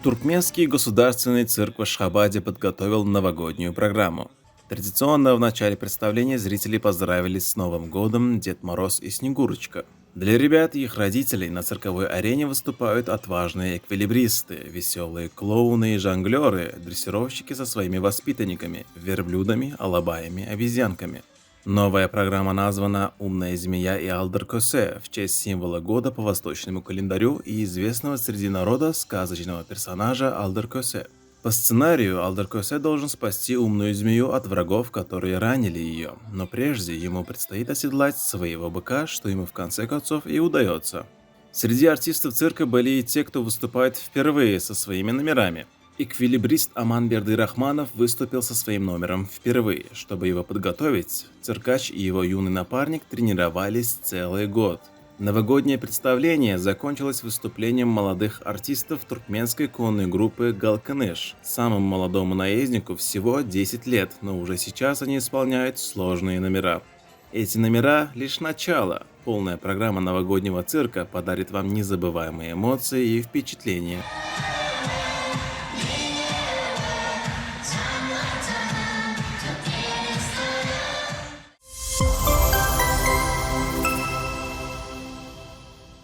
Туркменский государственный цирк в Ашхабаде подготовил новогоднюю программу. Традиционно в начале представления зрители поздравили с Новым годом Дед Мороз и Снегурочка. Для ребят и их родителей на цирковой арене выступают отважные эквилибристы, веселые клоуны и жонглеры, дрессировщики со своими воспитанниками, верблюдами, алабаями, обезьянками. Новая программа названа «Умная змея и Алдер-Косе» в честь символа года по восточному календарю и известного среди народа сказочного персонажа Алдер-Косе. По сценарию Алдер-Косе должен спасти умную змею от врагов, которые ранили ее, но прежде ему предстоит оседлать своего быка, что ему в конце концов и удается. Среди артистов цирка были и те, кто выступает впервые со своими номерами. Эквилибрист Аман Бердырахманов выступил со своим номером впервые. Чтобы его подготовить, циркач и его юный напарник тренировались целый год. Новогоднее представление закончилось выступлением молодых артистов туркменской конной группы «Галкыныш». Самому молодому наезднику всего 10 лет, но уже сейчас они исполняют сложные номера. Эти номера – лишь начало. Полная программа новогоднего цирка подарит вам незабываемые эмоции и впечатления.